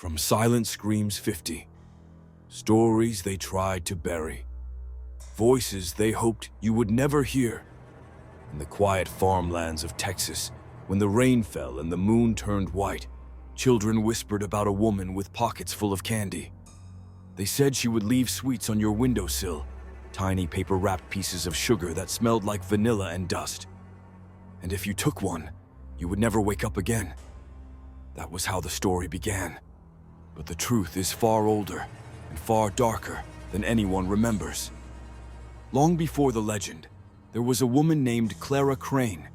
From silent screams 50, stories they tried to bury, voices they hoped you would never hear. In the quiet farmlands of Texas, when the rain fell and the moon turned white, children whispered about a woman with pockets full of candy. They said she would leave sweets on your windowsill, tiny paper-wrapped pieces of sugar that smelled like vanilla and dust. And if you took one, you would never wake up again. That was how the story began. But the truth is far older and far darker than anyone remembers. Long before the legend, there was a woman named Clara Crane.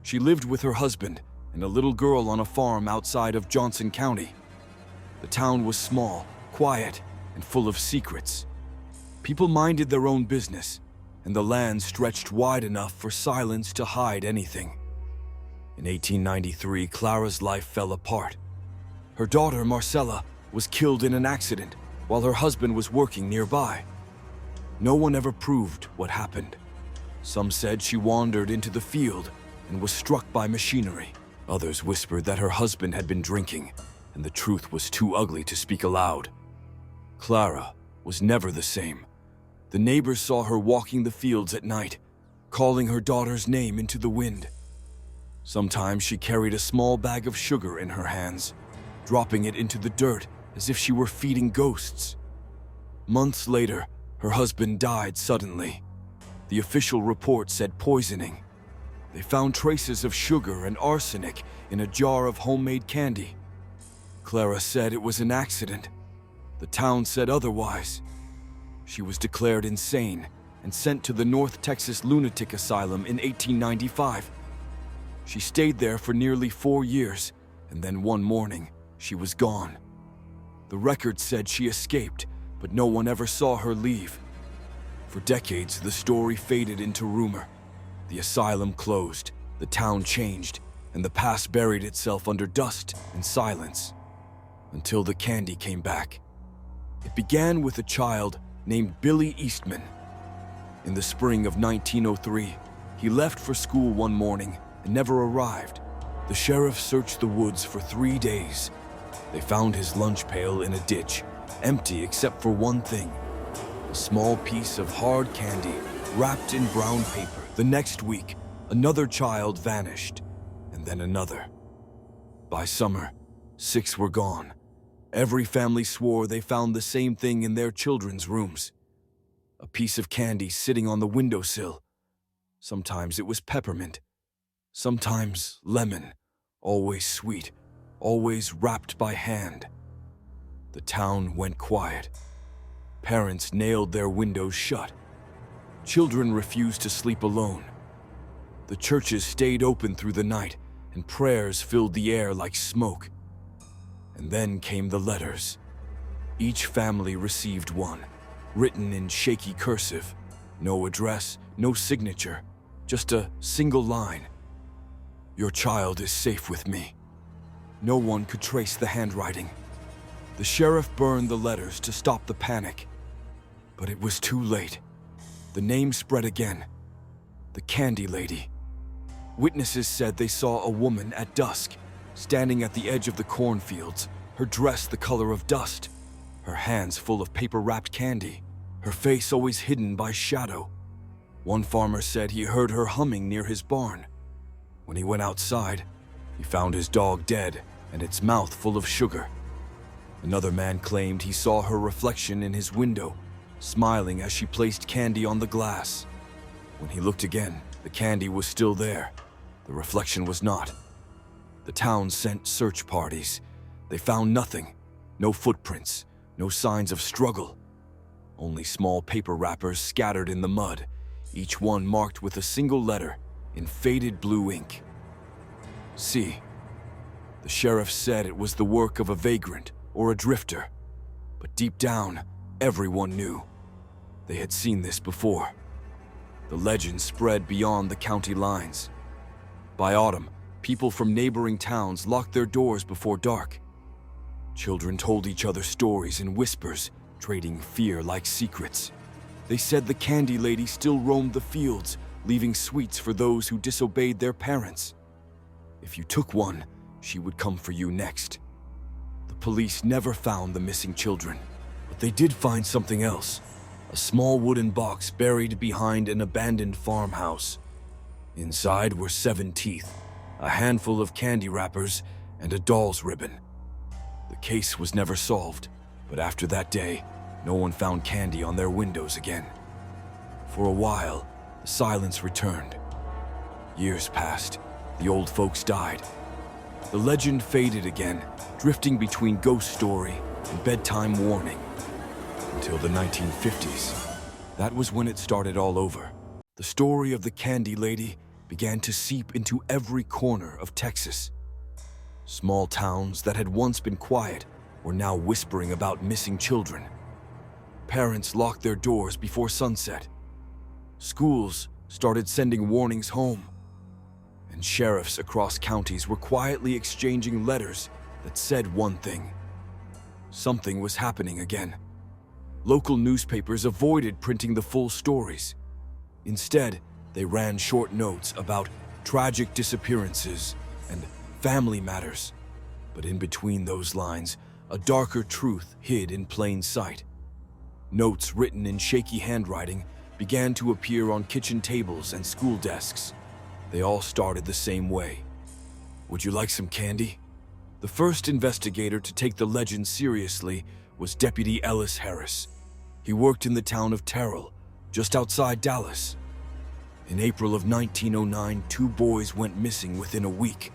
She lived with her husband and a little girl on a farm outside of Johnson County. The town was small, quiet, and full of secrets. People minded their own business, and the land stretched wide enough for silence to hide anything. In 1893, Clara's life fell apart. Her daughter, Marcella, was killed in an accident while her husband was working nearby. No one ever proved what happened. Some said she wandered into the field and was struck by machinery. Others whispered that her husband had been drinking, and the truth was too ugly to speak aloud. Clara was never the same. The neighbors saw her walking the fields at night, calling her daughter's name into the wind. Sometimes she carried a small bag of sugar in her hands, dropping it into the dirt as if she were feeding ghosts. Months later, her husband died suddenly. The official report said poisoning. They found traces of sugar and arsenic in a jar of homemade candy. Clara said it was an accident. The town said otherwise. She was declared insane and sent to the North Texas Lunatic Asylum in 1895. She stayed there for nearly 4 years, and then one morning, she was gone. The record said she escaped, but no one ever saw her leave. For decades, the story faded into rumor. The asylum closed, the town changed, and the past buried itself under dust and silence. Until the candy came back. It began with a child named Billy Eastman. In the spring of 1903, he left for school one morning and never arrived. The sheriff searched the woods for 3 days. They found his lunch pail in a ditch, empty except for one thing: a small piece of hard candy wrapped in brown paper. The next week, another child vanished, and then another. By summer, 6 were gone. Every family swore they found the same thing in their children's rooms: a piece of candy sitting on the windowsill. Sometimes it was peppermint, sometimes lemon, always sweet, always wrapped by hand. The town went quiet. Parents nailed their windows shut. Children refused to sleep alone. The churches stayed open through the night, and prayers filled the air like smoke. And then came the letters. Each family received one, written in shaky cursive. No address, no signature, just a single line: "Your child is safe with me." No one could trace the handwriting. The sheriff burned the letters to stop the panic. But it was too late. The name spread again: the Candy Lady. Witnesses said they saw a woman at dusk, standing at the edge of the cornfields, her dress the color of dust, her hands full of paper-wrapped candy, her face always hidden by shadow. One farmer said he heard her humming near his barn. When he went outside, he found his dog dead and its mouth full of sugar. Another man claimed he saw her reflection in his window, smiling as she placed candy on the glass. When he looked again, the candy was still there. The reflection was not. The town sent search parties. They found nothing. No footprints, no signs of struggle. Only small paper wrappers scattered in the mud, each one marked with a single letter in faded blue ink: C. The sheriff said it was the work of a vagrant or a drifter, but deep down, everyone knew. They had seen this before. The legend spread beyond the county lines. By autumn, people from neighboring towns locked their doors before dark. Children told each other stories in whispers, trading fear like secrets. They said the Candy Lady still roamed the fields, leaving sweets for those who disobeyed their parents. If you took one, she would come for you next. The police never found the missing children, but they did find something else. A small wooden box buried behind an abandoned farmhouse. Inside were 7 teeth, a handful of candy wrappers, and a doll's ribbon. The case was never solved, but after that day, no one found candy on their windows again. For a while, the silence returned. Years passed. The old folks died. The legend faded again, drifting between ghost story and bedtime warning. Until the 1950s. That was when it started all over. The story of the candy lady began to seep into every corner of Texas. Small towns that had once been quiet were now whispering about missing children. Parents locked their doors before sunset. Schools started sending warnings home. And sheriffs across counties were quietly exchanging letters that said one thing. Something was happening again. Local newspapers avoided printing the full stories. Instead, they ran short notes about tragic disappearances and family matters. But in between those lines, a darker truth hid in plain sight. Notes written in shaky handwriting began to appear on kitchen tables and school desks. They all started the same way. Would you like some candy? The first investigator to take the legend seriously was Deputy Ellis Harris. He worked in the town of Terrell, just outside Dallas. In April of 1909, 2 boys went missing within a week.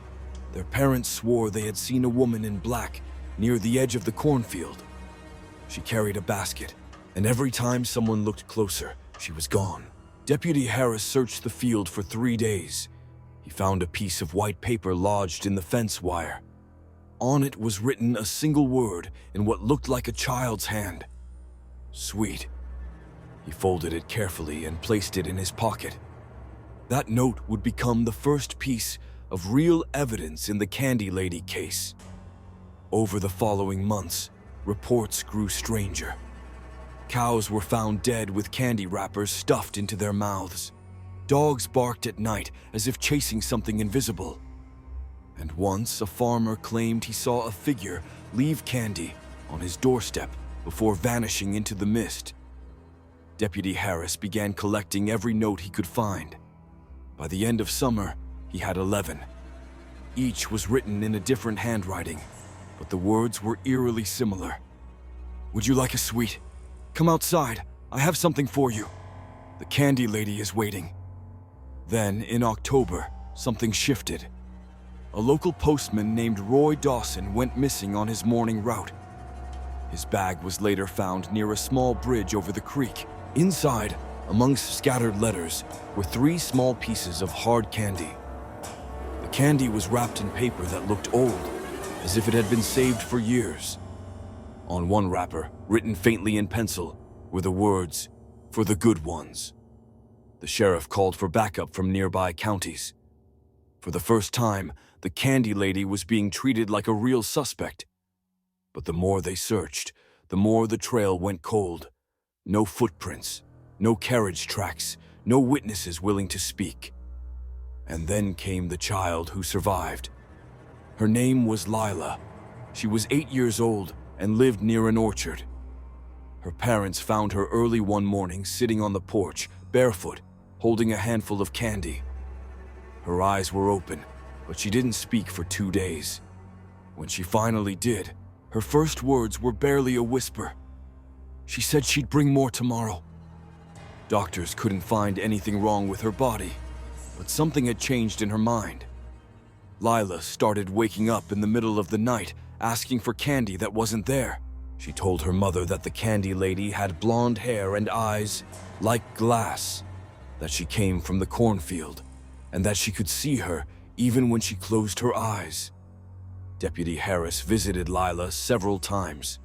Their parents swore they had seen a woman in black near the edge of the cornfield. She carried a basket, and every time someone looked closer, she was gone. Deputy Harris searched the field for 3 days. He found a piece of white paper lodged in the fence wire. On it was written a single word in what looked like a child's hand. Sweet. He folded it carefully and placed it in his pocket. That note would become the first piece of real evidence in the Candy Lady case. Over the following months, reports grew stranger. Cows were found dead with candy wrappers stuffed into their mouths. Dogs barked at night as if chasing something invisible. And once a farmer claimed he saw a figure leave candy on his doorstep before vanishing into the mist. Deputy Harris began collecting every note he could find. By the end of summer, he had 11. Each was written in a different handwriting, but the words were eerily similar. Would you like a sweet? Come outside. I have something for you. The candy lady is waiting. Then, in October, something shifted. A local postman named Roy Dawson went missing on his morning route. His bag was later found near a small bridge over the creek. Inside, amongst scattered letters, were 3 small pieces of hard candy. The candy was wrapped in paper that looked old, as if it had been saved for years. On one wrapper, written faintly in pencil, were the words, "For the good ones." The sheriff called for backup from nearby counties. For the first time, the candy lady was being treated like a real suspect. But the more they searched, the more the trail went cold. No footprints, no carriage tracks, no witnesses willing to speak. And then came the child who survived. Her name was Lila. She was 8 years old and lived near an orchard. Her parents found her early one morning sitting on the porch, barefoot, holding a handful of candy. Her eyes were open, but she didn't speak for 2 days. When she finally did, her first words were barely a whisper. She said she'd bring more tomorrow. Doctors couldn't find anything wrong with her body, but something had changed in her mind. Lila started waking up in the middle of the night, asking for candy that wasn't there. She told her mother that the candy lady had blonde hair and eyes like glass, that she came from the cornfield, and that she could see her even when she closed her eyes. Deputy Harris visited Lila several times.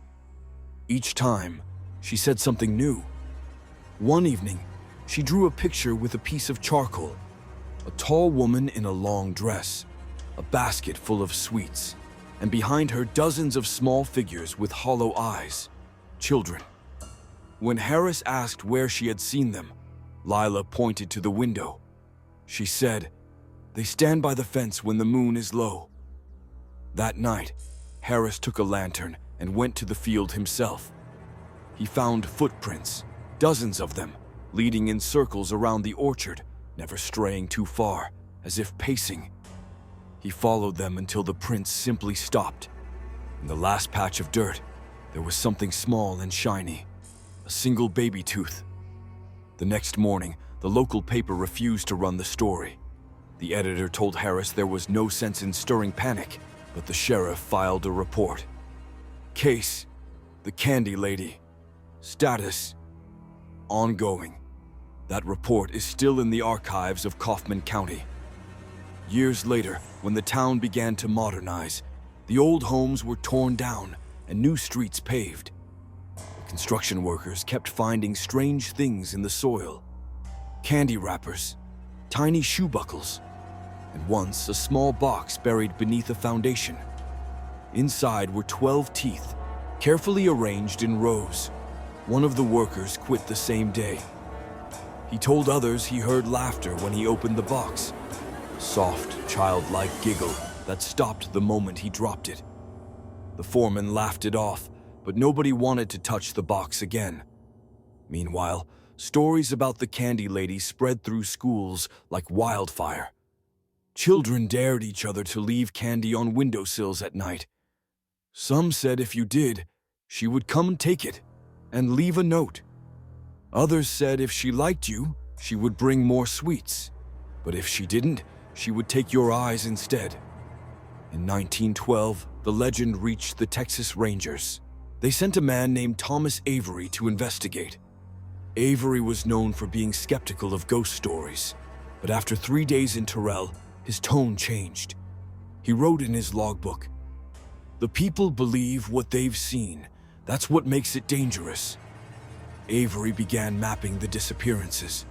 Each time, she said something new. One evening, she drew a picture with a piece of charcoal, a tall woman in a long dress, a basket full of sweets, and behind her dozens of small figures with hollow eyes, children. When Harris asked where she had seen them, Lila pointed to the window. She said, "They stand by the fence when the moon is low." That night, Harris took a lantern and went to the field himself. He found footprints, dozens of them, leading in circles around the orchard, never straying too far, as if pacing. He followed them until the prints simply stopped. In the last patch of dirt, there was something small and shiny, a single baby tooth. The next morning, the local paper refused to run the story. The editor told Harris there was no sense in stirring panic, but the sheriff filed a report. Case: the Candy Lady. Status: ongoing. That report is still in the archives of Kaufman County. Years later, when the town began to modernize, the old homes were torn down and new streets paved. The construction workers kept finding strange things in the soil. Candy wrappers, tiny shoe buckles, and once a small box buried beneath a foundation. Inside were 12 teeth, carefully arranged in rows. One of the workers quit the same day. He told others he heard laughter when he opened the box, a soft, childlike giggle that stopped the moment he dropped it. The foreman laughed it off, but nobody wanted to touch the box again. Meanwhile, stories about the Candy Lady spread through schools like wildfire. Children dared each other to leave candy on windowsills at night. Some said if you did, she would come and take it and leave a note. Others said if she liked you, she would bring more sweets. But if she didn't, she would take your eyes instead. In 1912, the legend reached the Texas Rangers. They sent a man named Thomas Avery to investigate. Avery was known for being skeptical of ghost stories, but after 3 days in Terrell, his tone changed. He wrote in his logbook, "The people believe what they've seen. That's what makes it dangerous." Avery began mapping the disappearances.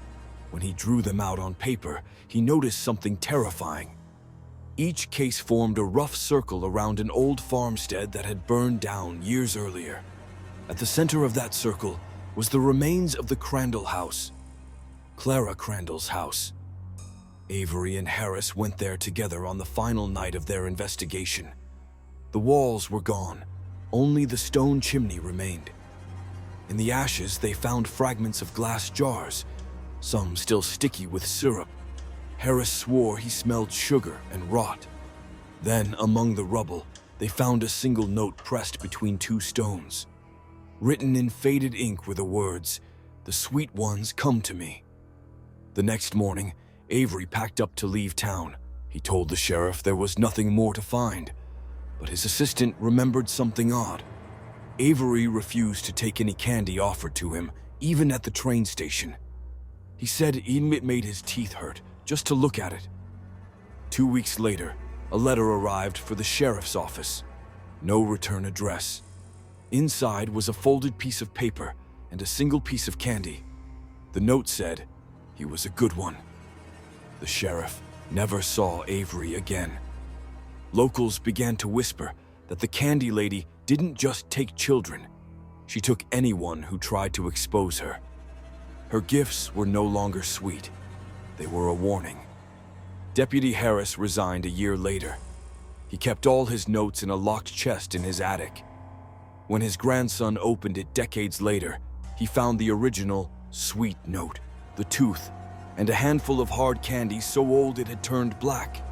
When he drew them out on paper, he noticed something terrifying. Each case formed a rough circle around an old farmstead that had burned down years earlier. At the center of that circle was the remains of the Crandall house, Clara Crandall's house. Avery and Harris went there together on the final night of their investigation. The walls were gone, only the stone chimney remained. In the ashes, they found fragments of glass jars, some still sticky with syrup. Harris swore he smelled sugar and rot. Then, among the rubble, they found a single note pressed between two stones. Written in faded ink were the words, "The sweet ones come to me." The next morning, Avery packed up to leave town. He told the sheriff there was nothing more to find, but his assistant remembered something odd. Avery refused to take any candy offered to him, even at the train station. He said it made his teeth hurt just to look at it. 2 weeks later, a letter arrived for the sheriff's office. No return address. Inside was a folded piece of paper and a single piece of candy. The note said he was a good one. The sheriff never saw Avery again. Locals began to whisper that the Candy Lady didn't just take children. She took anyone who tried to expose her. Her gifts were no longer sweet. They were a warning. Deputy Harris resigned a year later. He kept all his notes in a locked chest in his attic. When his grandson opened it decades later, he found the original sweet note, the tooth, and a handful of hard candy so old it had turned black.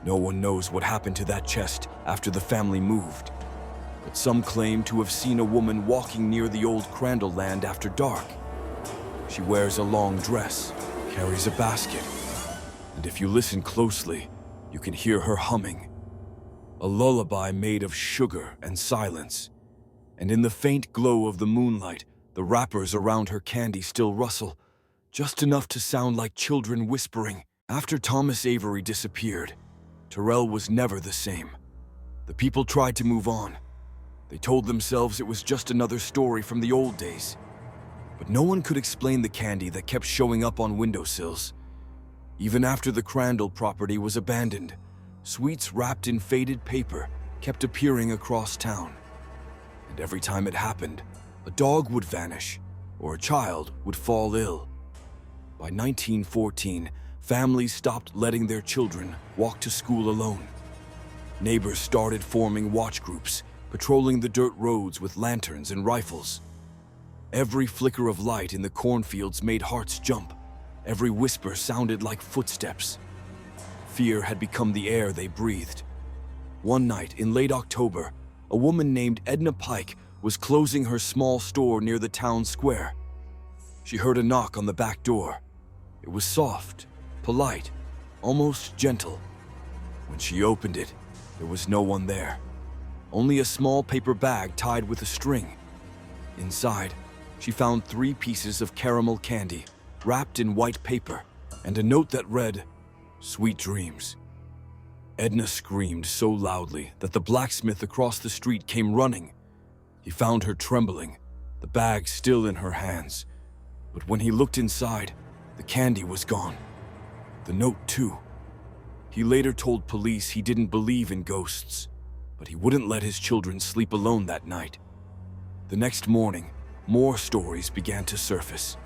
No one knows what happened to that chest after the family moved, but some claim to have seen a woman walking near the old Crandall land after dark. She wears a long dress, carries a basket, and if you listen closely, you can hear her humming. A lullaby made of sugar and silence. And in the faint glow of the moonlight, the wrappers around her candy still rustle, just enough to sound like children whispering. After Thomas Avery disappeared, Terrell was never the same. The people tried to move on. They told themselves it was just another story from the old days. But no one could explain the candy that kept showing up on windowsills. Even after the Crandall property was abandoned, sweets wrapped in faded paper kept appearing across town. And every time it happened, a dog would vanish or a child would fall ill. By 1914, families stopped letting their children walk to school alone. Neighbors started forming watch groups, patrolling the dirt roads with lanterns and rifles. Every flicker of light in the cornfields made hearts jump. Every whisper sounded like footsteps. Fear had become the air they breathed. One night in late October, a woman named Edna Pike was closing her small store near the town square. She heard a knock on the back door. It was soft, polite, almost gentle. When she opened it, there was no one there. Only a small paper bag tied with a string. Inside, she found 3 pieces of caramel candy, wrapped in white paper, and a note that read, "Sweet dreams." Edna screamed so loudly that the blacksmith across the street came running. He found her trembling, the bag still in her hands. But when he looked inside, the candy was gone. The note, too. He later told police he didn't believe in ghosts, but he wouldn't let his children sleep alone that night. The next morning, more stories began to surface.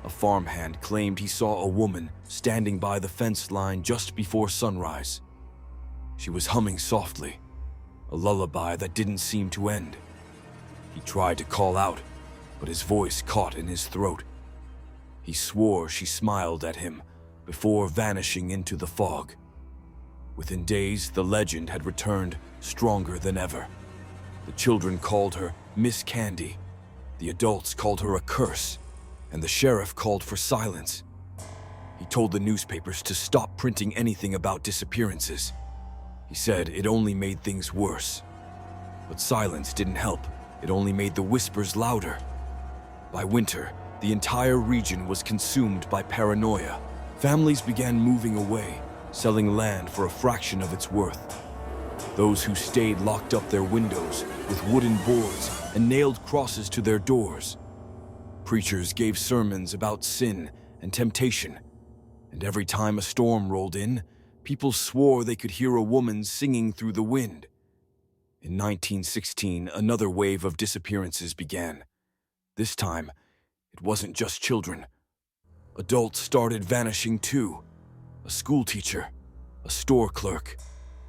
A farmhand claimed he saw a woman standing by the fence line just before sunrise. She was humming softly, a lullaby that didn't seem to end. He tried to call out, but his voice caught in his throat. He swore she smiled at him before vanishing into the fog. Within days, the legend had returned stronger than ever. The children called her Miss Candy, the adults called her a curse, and the sheriff called for silence. He told the newspapers to stop printing anything about disappearances. He said it only made things worse. But silence didn't help. It only made the whispers louder. By winter, the entire region was consumed by paranoia. Families began moving away, selling land for a fraction of its worth. Those who stayed locked up their windows with wooden boards and nailed crosses to their doors. Preachers gave sermons about sin and temptation, and every time a storm rolled in, people swore they could hear a woman singing through the wind. In 1916, another wave of disappearances began. This time, it wasn't just children. Adults started vanishing too. A schoolteacher, a store clerk,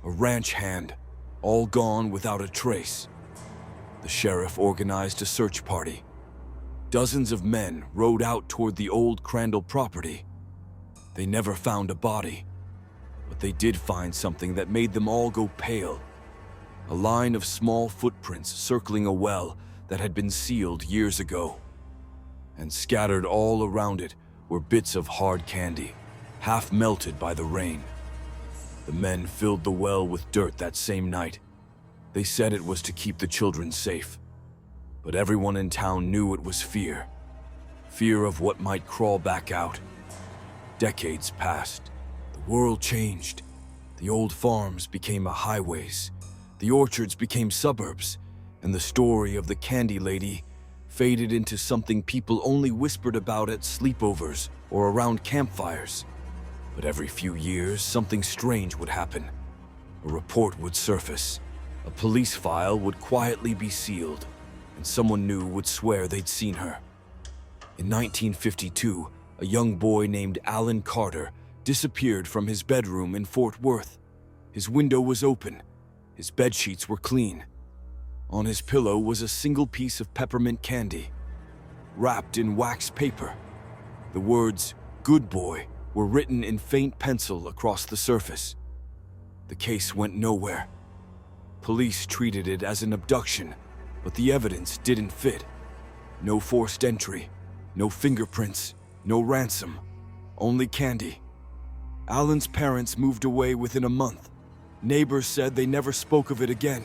a ranch hand, all gone without a trace. The sheriff organized a search party. Dozens of men rode out toward the old Crandall property. They never found a body, but they did find something that made them all go pale. A line of small footprints circling a well that had been sealed years ago. And scattered all around it were bits of hard candy, half melted by the rain. The men filled the well with dirt that same night. They said it was to keep the children safe. But everyone in town knew it was fear. Fear of what might crawl back out. Decades passed. The world changed. The old farms became highways. The orchards became suburbs. And the story of the candy lady faded into something people only whispered about at sleepovers or around campfires. But every few years, something strange would happen. A report would surface. A police file would quietly be sealed, and someone new would swear they'd seen her. In 1952, a young boy named Alan Carter disappeared from his bedroom in Fort Worth. His window was open. His bedsheets were clean. On his pillow was a single piece of peppermint candy, wrapped in wax paper. The words, "Good boy," were written in faint pencil across the surface. The case went nowhere. Police treated it as an abduction, but the evidence didn't fit. No forced entry, no fingerprints, no ransom, only candy. Alan's parents moved away within a month. Neighbors said they never spoke of it again.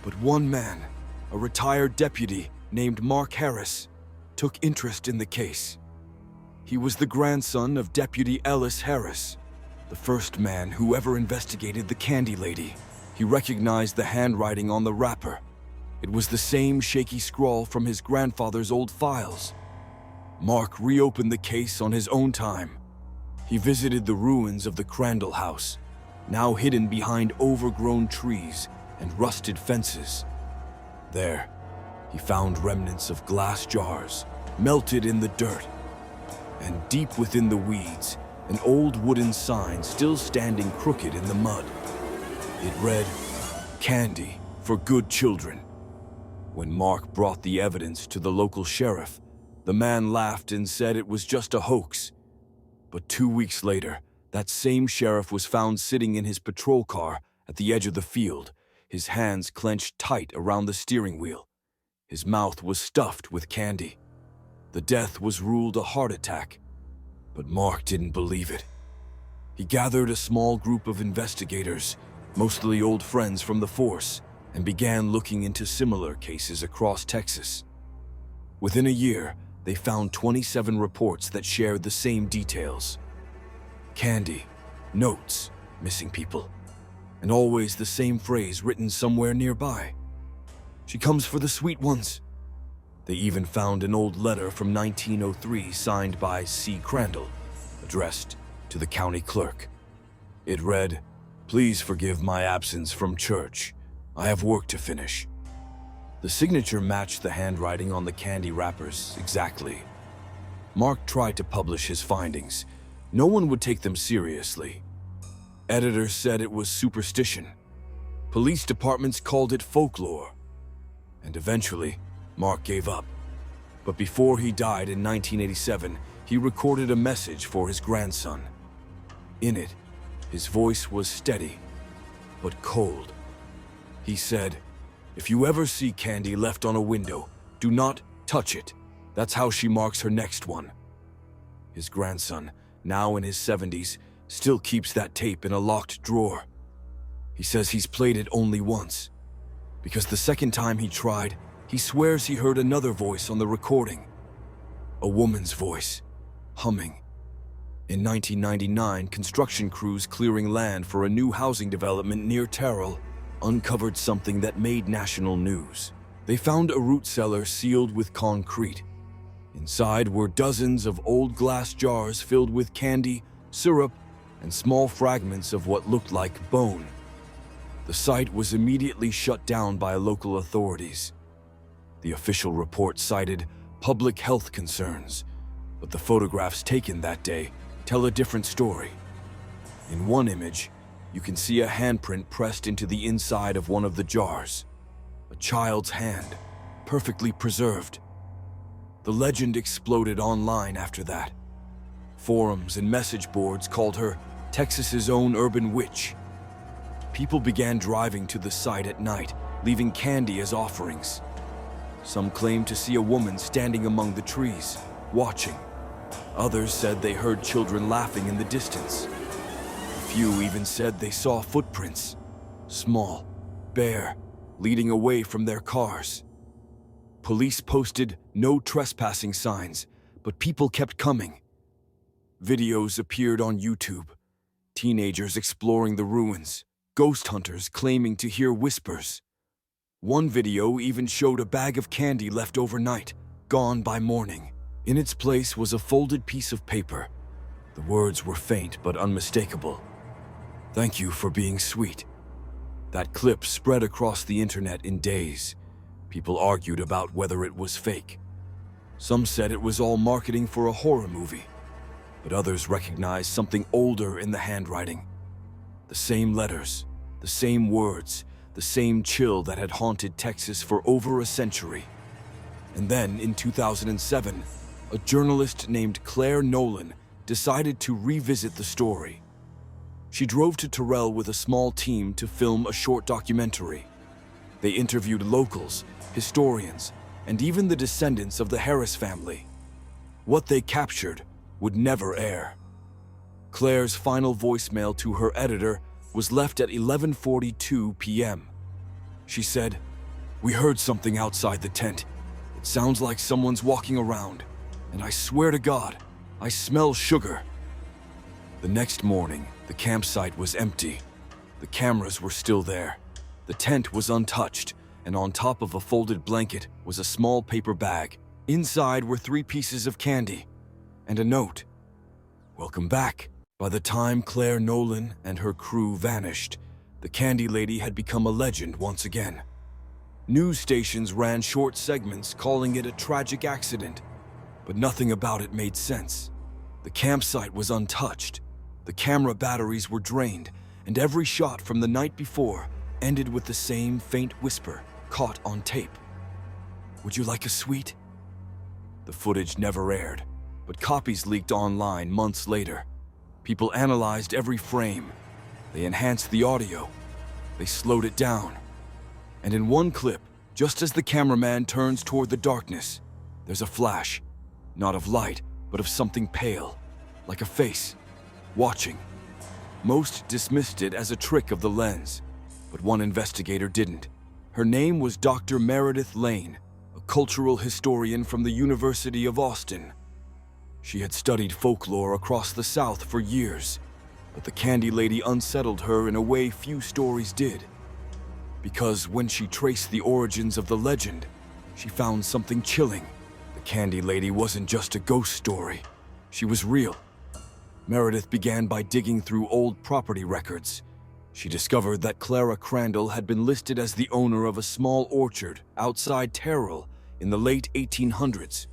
But one man, a retired deputy named Mark Harris, took interest in the case. He was the grandson of Deputy Ellis Harris, the first man who ever investigated the candy lady. He recognized the handwriting on the wrapper. It was the same shaky scrawl from his grandfather's old files. Mark reopened the case on his own time. He visited the ruins of the Crandall house, now hidden behind overgrown trees and rusted fences. There, he found remnants of glass jars, melted in the dirt. And deep within the weeds, an old wooden sign still standing crooked in the mud. It read, "Candy for good children." When Mark brought the evidence to the local sheriff, the man laughed and said it was just a hoax. But 2 weeks later, that same sheriff was found sitting in his patrol car at the edge of the field, his hands clenched tight around the steering wheel. His mouth was stuffed with candy. The death was ruled a heart attack, but Mark didn't believe it. He gathered a small group of investigators, mostly old friends from the force, and began looking into similar cases across Texas. Within a year, they found 27 reports that shared the same details. Candy, notes, missing people, and always the same phrase written somewhere nearby. "She comes for the sweet ones." They even found an old letter from 1903 signed by C. Crandall, addressed to the county clerk. It read, "Please forgive my absence from church. I have work to finish." The signature matched the handwriting on the candy wrappers exactly. Mark tried to publish his findings. No one would take them seriously. Editors said it was superstition. Police departments called it folklore. And eventually, Mark gave up. But before he died in 1987, he recorded a message for his grandson. In it, his voice was steady, but cold. He said, "If you ever see candy left on a window, do not touch it. That's how she marks her next one." His grandson, now in his 70s, still keeps that tape in a locked drawer. He says he's played it only once, because the second time he tried, he swears he heard another voice on the recording. A woman's voice, humming. In 1999, construction crews clearing land for a new housing development near Terrell uncovered something that made national news. They found a root cellar sealed with concrete. Inside were dozens of old glass jars filled with candy, syrup, and small fragments of what looked like bone. The site was immediately shut down by local authorities. The official report cited public health concerns, but the photographs taken that day tell a different story. In one image, you can see a handprint pressed into the inside of one of the jars. A child's hand, perfectly preserved. The legend exploded online after that. Forums and message boards called her Texas's own urban witch. People began driving to the site at night, leaving candy as offerings. Some claimed to see a woman standing among the trees, watching. Others said they heard children laughing in the distance. A few even said they saw footprints, small, bare, leading away from their cars. Police posted no trespassing signs, but people kept coming. Videos appeared on YouTube. Teenagers exploring the ruins, ghost hunters claiming to hear whispers. One video even showed a bag of candy left overnight, gone by morning. In its place was a folded piece of paper. The words were faint but unmistakable. "Thank you for being sweet." That clip spread across the internet in days. People argued about whether it was fake. Some said it was all marketing for a horror movie, but others recognized something older in the handwriting. The same letters, the same words, the same chill that had haunted Texas for over a century. And then, in 2007, a journalist named Claire Nolan decided to revisit the story. She drove to Terrell with a small team to film a short documentary. They interviewed locals, historians, and even the descendants of the Harris family. What they captured would never air. Claire's final voicemail to her editor was left at 11:42 p.m. She said, "We heard something outside the tent. It sounds like someone's walking around, and I swear to God, I smell sugar." The next morning, the campsite was empty. The cameras were still there. The tent was untouched, and on top of a folded blanket was a small paper bag. Inside were 3 pieces of candy and a note. "Welcome back." By the time Claire Nolan and her crew vanished, the candy lady had become a legend once again. News stations ran short segments calling it a tragic accident, but nothing about it made sense. The campsite was untouched, the camera batteries were drained, and every shot from the night before ended with the same faint whisper caught on tape. "Would you like a sweet?" The footage never aired, but copies leaked online months later. People analyzed every frame. They enhanced the audio. They slowed it down. And in one clip, just as the cameraman turns toward the darkness, there's a flash, not of light, but of something pale, like a face, watching. Most dismissed it as a trick of the lens, but one investigator didn't. Her name was Dr. Meredith Lane, a cultural historian from the University of Austin. She had studied folklore across the South for years, but the Candy Lady unsettled her in a way few stories did. Because when she traced the origins of the legend, she found something chilling. The Candy Lady wasn't just a ghost story. She was real. Meredith began by digging through old property records. She discovered that Clara Crane had been listed as the owner of a small orchard outside Terrell in the late 1800s.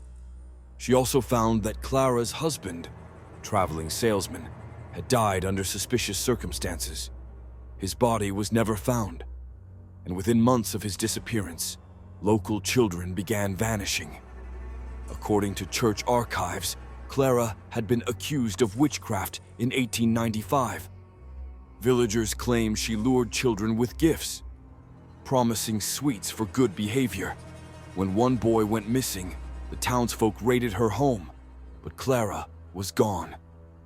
She also found that Clara's husband, a traveling salesman, had died under suspicious circumstances. His body was never found, and within months of his disappearance, local children began vanishing. According to church archives, Clara had been accused of witchcraft in 1895. Villagers claim she lured children with gifts, promising sweets for good behavior. When one boy went missing, the townsfolk raided her home, but Clara was gone.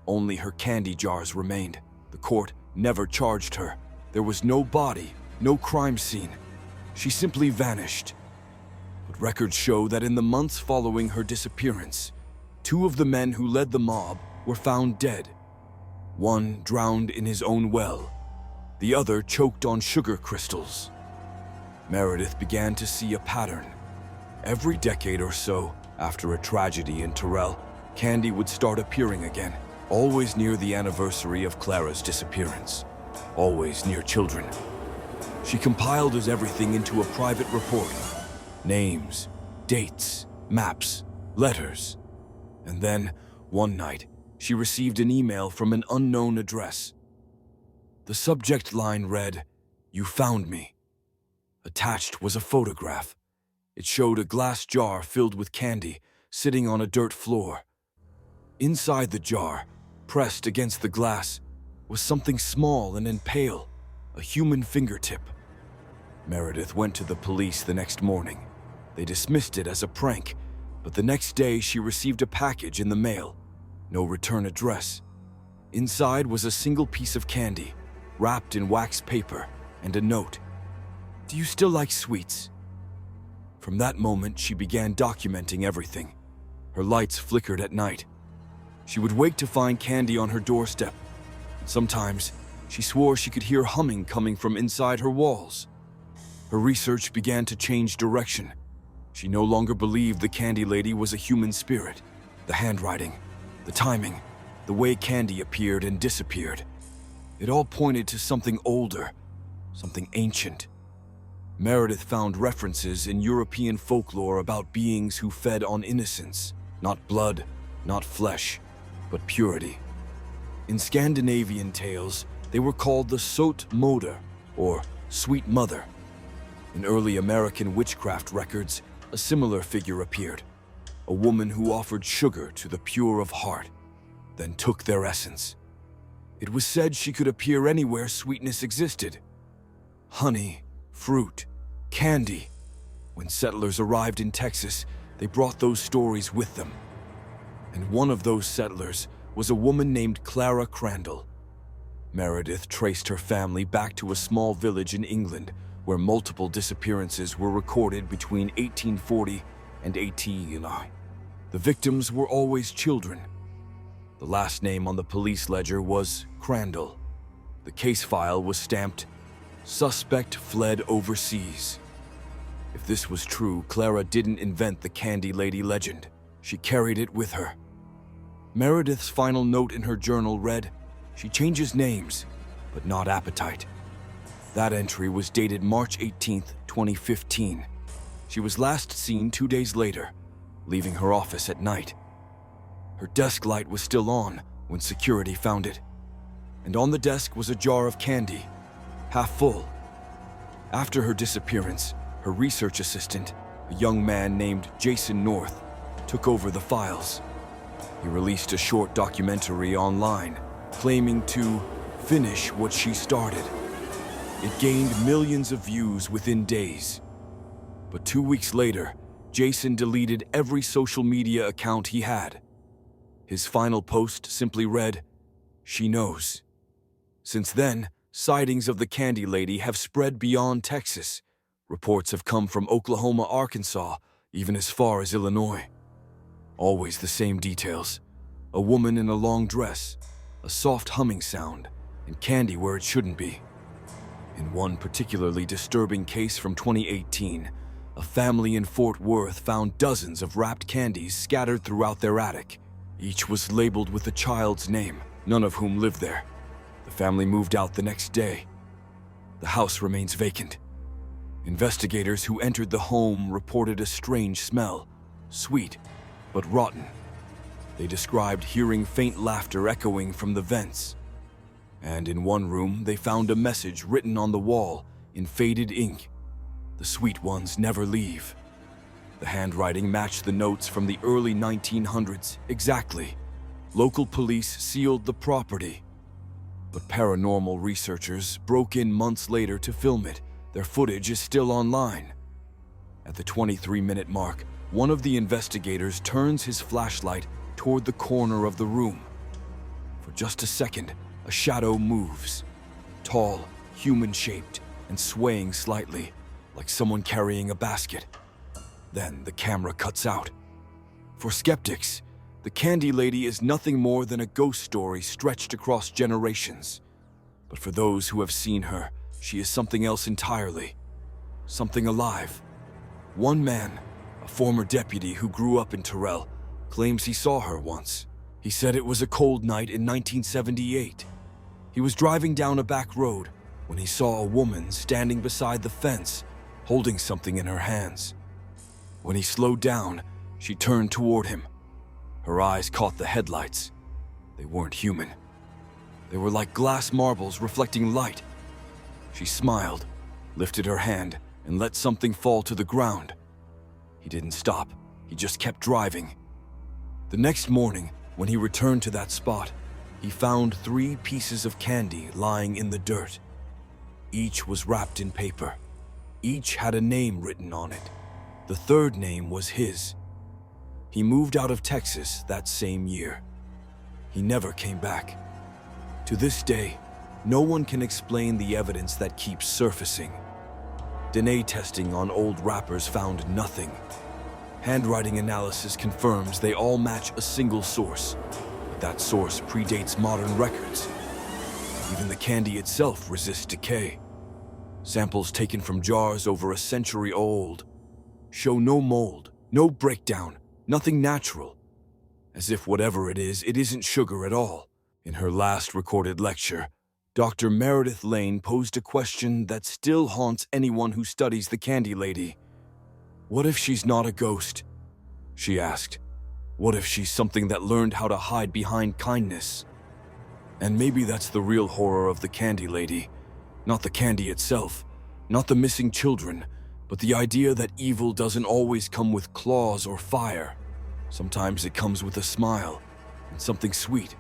Only her candy jars remained. The court never charged her. There was no body, no crime scene. She simply vanished. But records show that in the months following her disappearance, 2 of the men who led the mob were found dead. One drowned in his own well, the other choked on sugar crystals. Meredith began to see a pattern. Every decade or so, after a tragedy in Terrell, Candy would start appearing again, always near the anniversary of Clara's disappearance, always near children. She compiled everything into a private report. Names, dates, maps, letters. And then, one night, she received an email from an unknown address. The subject line read, "You found me." Attached was a photograph. It showed a glass jar filled with candy, sitting on a dirt floor. Inside the jar, pressed against the glass, was something small and pale, a human fingertip. Meredith went to the police the next morning. They dismissed it as a prank, but the next day she received a package in the mail. No return address. Inside was a single piece of candy, wrapped in wax paper, and a note. "Do you still like sweets?" From that moment, she began documenting everything. Her lights flickered at night. She would wake to find candy on her doorstep. Sometimes, she swore she could hear humming coming from inside her walls. Her research began to change direction. She no longer believed the Candy Lady was a human spirit. The handwriting, the timing, the way candy appeared and disappeared. It all pointed to something older, something ancient. Meredith found references in European folklore about beings who fed on innocence, not blood, not flesh, but purity. In Scandinavian tales, they were called the Sot Moder, or Sweet Mother. In early American witchcraft records, a similar figure appeared, a woman who offered sugar to the pure of heart, then took their essence. It was said she could appear anywhere sweetness existed. Honey, fruit, candy. When settlers arrived in Texas, they brought those stories with them. And one of those settlers was a woman named Clara Crane. Meredith traced her family back to a small village in England where multiple disappearances were recorded between 1840 and 1889. The victims were always children. The last name on the police ledger was Crandall. The case file was stamped, "Suspect fled overseas." If this was true, Clara didn't invent the Candy Lady legend. She carried it with her. Meredith's final note in her journal read, "She changes names, but not appetite." That entry was dated March 18th, 2015. She was last seen 2 days later, leaving her office at night. Her desk light was still on when security found it. and on the desk was a jar of candy, half full. After her disappearance, her research assistant, a young man named Jason North, took over the files. He released a short documentary online, claiming to finish what she started. It gained millions of views within days. But 2 weeks later, Jason deleted every social media account he had. His final post simply read, "She knows." Since then, sightings of the Candy Lady have spread beyond Texas. Reports have come from Oklahoma, Arkansas, even as far as Illinois. Always the same details. A woman in a long dress, a soft humming sound, and candy where it shouldn't be. In one particularly disturbing case from 2018, a family in Fort Worth found dozens of wrapped candies scattered throughout their attic. Each was labeled with the child's name, none of whom lived there. The family moved out the next day. The house remains vacant. Investigators who entered the home reported a strange smell, sweet but rotten. They described hearing faint laughter echoing from the vents. And in one room, they found a message written on the wall in faded ink. "The sweet ones never leave." The handwriting matched the notes from the early 1900s exactly. Local police sealed the property. But paranormal researchers broke in months later to film it. Their footage is still online. At the 23-minute mark, one of the investigators turns his flashlight toward the corner of the room. For just a second, a shadow moves. Tall, human-shaped, and swaying slightly, like someone carrying a basket. Then the camera cuts out. For skeptics, the Candy Lady is nothing more than a ghost story stretched across generations. But for those who have seen her, she is something else entirely. Something alive. One man, a former deputy who grew up in Terrell, claims he saw her once. He said it was a cold night in 1978. He was driving down a back road when he saw a woman standing beside the fence, holding something in her hands. When he slowed down, she turned toward him. Her eyes caught the headlights. They weren't human. They were like glass marbles reflecting light. She smiled, lifted her hand, and let something fall to the ground. He didn't stop. He just kept driving. The next morning, when he returned to that spot, he found 3 pieces of candy lying in the dirt. Each was wrapped in paper. Each had a name written on it. The third name was his. He moved out of Texas that same year. He never came back. To this day, no one can explain the evidence that keeps surfacing. DNA testing on old wrappers found nothing. Handwriting analysis confirms they all match a single source, but that source predates modern records. Even the candy itself resists decay. Samples taken from jars over a century old show no mold, no breakdown, nothing natural. As if whatever it isn't sugar at all. In her last recorded lecture, Dr. Meredith Lane posed a question that still haunts anyone who studies the Candy Lady. What if she's not a ghost? She asked. What if she's something that learned how to hide behind kindness? And maybe that's the real horror of the Candy Lady. Not the candy itself, not the missing children, but the idea that evil doesn't always come with claws or fire. Sometimes it comes with a smile and something sweet.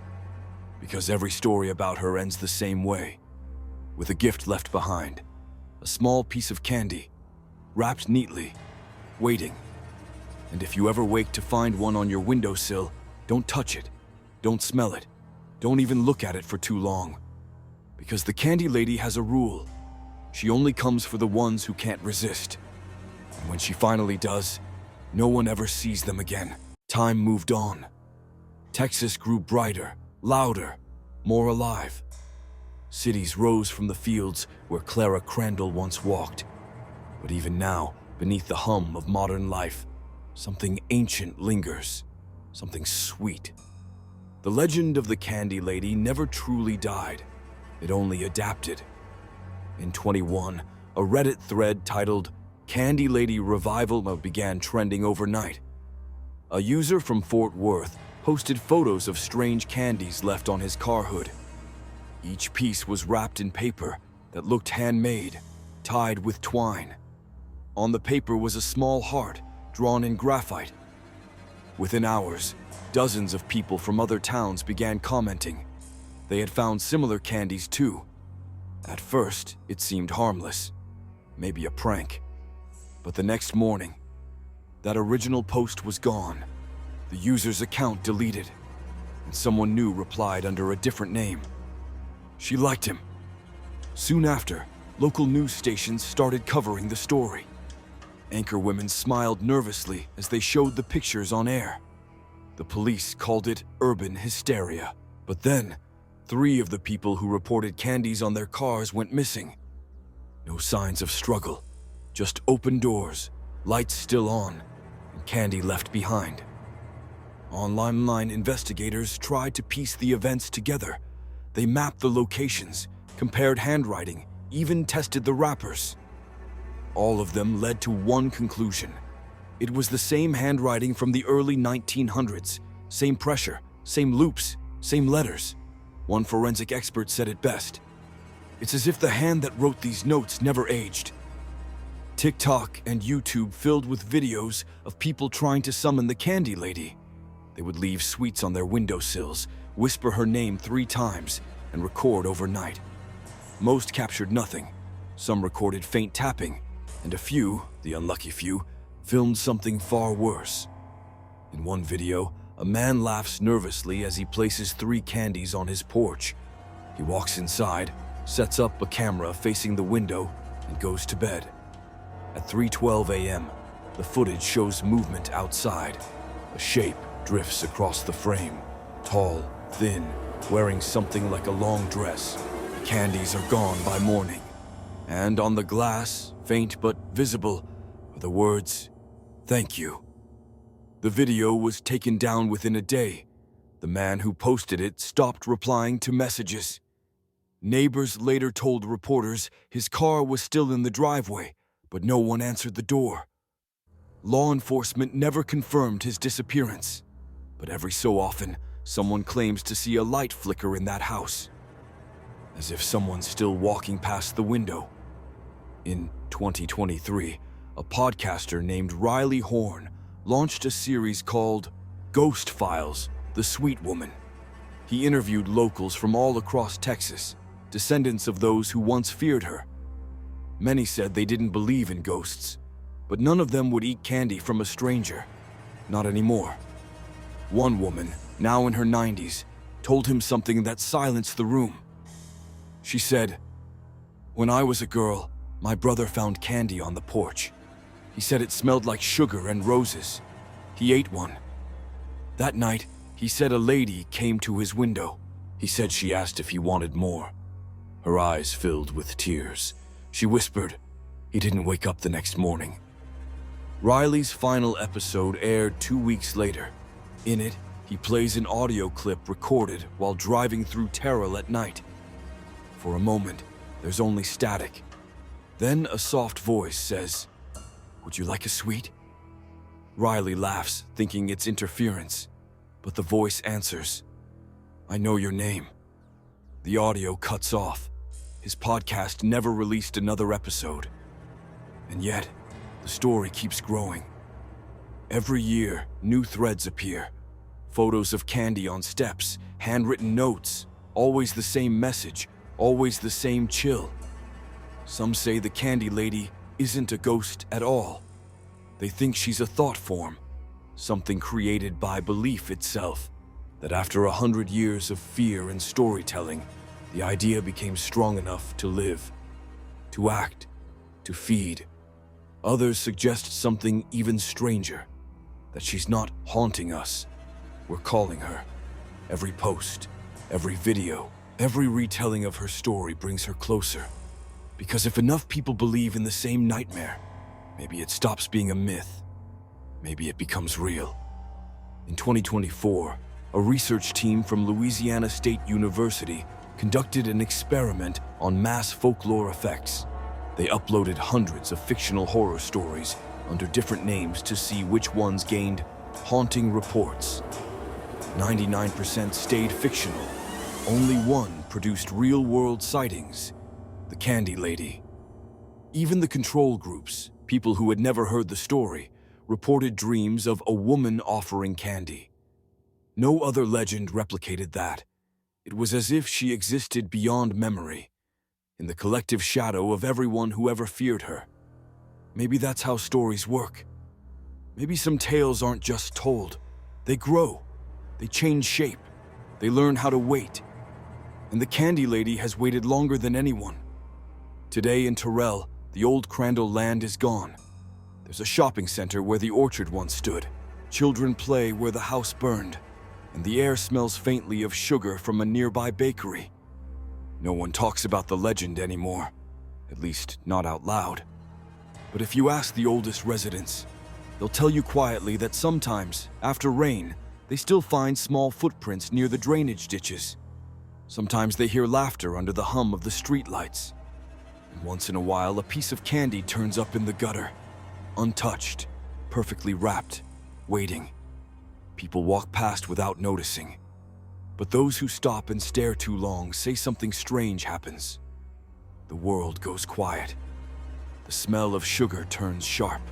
Because every story about her ends the same way, with a gift left behind, a small piece of candy, wrapped neatly, waiting. And if you ever wake to find one on your windowsill, don't touch it, don't smell it, don't even look at it for too long. Because the Candy Lady has a rule. She only comes for the ones who can't resist. And when she finally does, no one ever sees them again. Time moved on. Texas grew brighter, louder, more alive. Cities rose from the fields where Clara Crane once walked. But even now, beneath the hum of modern life, something ancient lingers, something sweet. The legend of the Candy Lady never truly died. It only adapted. In 21, a Reddit thread titled "Candy Lady Revival" began trending overnight. A user from Fort Worth posted photos of strange candies left on his car hood. Each piece was wrapped in paper that looked handmade, tied with twine. On the paper was a small heart drawn in graphite. Within hours, dozens of people from other towns began commenting. They had found similar candies too. At first, it seemed harmless, maybe a prank. But the next morning, that original post was gone, the user's account deleted, and someone new replied under a different name. She liked him. Soon after, local news stations started covering the story. Anchorwomen smiled nervously as they showed the pictures on air. The police called it urban hysteria. But then, 3 of the people who reported candies on their cars went missing. No signs of struggle, just open doors, lights still on, and candy left behind. Online investigators tried to piece the events together. They mapped the locations, compared handwriting, even tested the wrappers. All of them led to one conclusion. It was the same handwriting from the early 1900s, same pressure, same loops, same letters. One forensic expert said it best. It's as if the hand that wrote these notes never aged. TikTok and YouTube filled with videos of people trying to summon the candy lady. They would leave sweets on their windowsills, whisper her name 3 times, and record overnight. Most captured nothing. Some recorded faint tapping, and a few, the unlucky few, filmed something far worse. In one video, a man laughs nervously as he places 3 candies on his porch. He walks inside, sets up a camera facing the window, and goes to bed. At 3:12 a.m., the footage shows movement outside. A shape drifts across the frame, tall, thin, wearing something like a long dress. The candies are gone by morning. And on the glass, faint but visible, are the words, "Thank you." The video was taken down within a day. The man who posted it stopped replying to messages. Neighbors later told reporters his car was still in the driveway, but no one answered the door. Law enforcement never confirmed his disappearance, but every so often, someone claims to see a light flicker in that house, as if someone's still walking past the window. In 2023, a podcaster named Riley Horn launched a series called Ghost Files, The Sweet Woman. He interviewed locals from all across Texas, descendants of those who once feared her. Many said they didn't believe in ghosts, but none of them would eat candy from a stranger. Not anymore. One woman, now in her 90s, told him something that silenced the room. She said, "When I was a girl, my brother found candy on the porch. He said it smelled like sugar and roses. He ate one. That night, he said a lady came to his window. He said she asked if he wanted more. Her eyes filled with tears. She whispered, he didn't wake up the next morning." Riley's final episode aired 2 weeks later. In it, he plays an audio clip recorded while driving through Terrell at night. For a moment, there's only static. Then a soft voice says, "Would you like a sweet?" Riley laughs, thinking it's interference, but the voice answers, "I know your name." The audio cuts off. His podcast never released another episode. And yet, the story keeps growing. Every year, new threads appear. Photos of candy on steps, handwritten notes, always the same message, always the same chill. Some say the candy lady isn't a ghost at all. They think she's a thought form, something created by belief itself, that after 100 years of fear and storytelling, the idea became strong enough to live, to act, to feed. Others suggest something even stranger, that she's not haunting us, we're calling her. Every post, every video, every retelling of her story brings her closer. Because if enough people believe in the same nightmare, maybe it stops being a myth. Maybe it becomes real. In 2024, a research team from Louisiana State University conducted an experiment on mass folklore effects. They uploaded hundreds of fictional horror stories under different names to see which ones gained haunting reports. 99% stayed fictional, Only one produced real-world sightings, the Candy Lady. Even the control groups, people who had never heard the story, reported dreams of a woman offering candy. No other legend replicated that. It was as if she existed beyond memory, in the collective shadow of everyone who ever feared her. Maybe that's how stories work. Maybe some tales aren't just told. They grow. They change shape. They learn how to wait. And the Candy Lady has waited longer than anyone. Today in Terrell, the old Crandall land is gone. There's a shopping center where the orchard once stood. Children play where the house burned, and the air smells faintly of sugar from a nearby bakery. No one talks about the legend anymore, at least not out loud. But if you ask the oldest residents, they'll tell you quietly that sometimes, after rain, they still find small footprints near the drainage ditches. Sometimes they hear laughter under the hum of the streetlights. And once in a while, a piece of candy turns up in the gutter, untouched, perfectly wrapped, waiting. People walk past without noticing. But those who stop and stare too long say something strange happens. The world goes quiet. The smell of sugar turns sharp.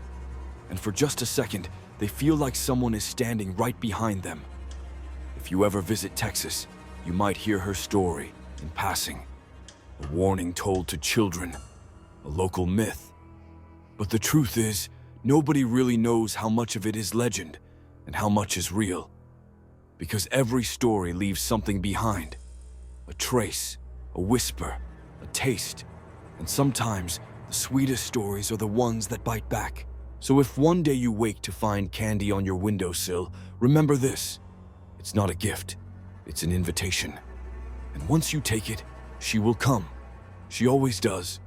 And for just a second, they feel like someone is standing right behind them. If you ever visit Texas, you might hear her story in passing. A warning told to children, a local myth. But the truth is, nobody really knows how much of it is legend and how much is real. Because every story leaves something behind. A trace, a whisper, a taste. And sometimes, the sweetest stories are the ones that bite back. So if one day you wake to find candy on your windowsill, remember this. It's not a gift, it's an invitation. And once you take it, she will come. She always does.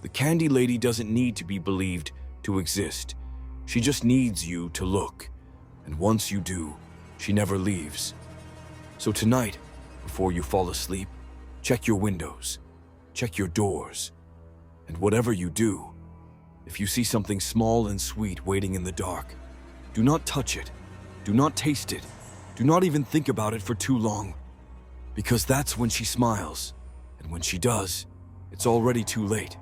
The Candy Lady doesn't need to be believed to exist. She just needs you to look. And once you do, she never leaves. So tonight, before you fall asleep, check your windows, check your doors. And whatever you do, if you see something small and sweet waiting in the dark, do not touch it, do not taste it, do not even think about it for too long. Because that's when she smiles. And when she does, it's already too late.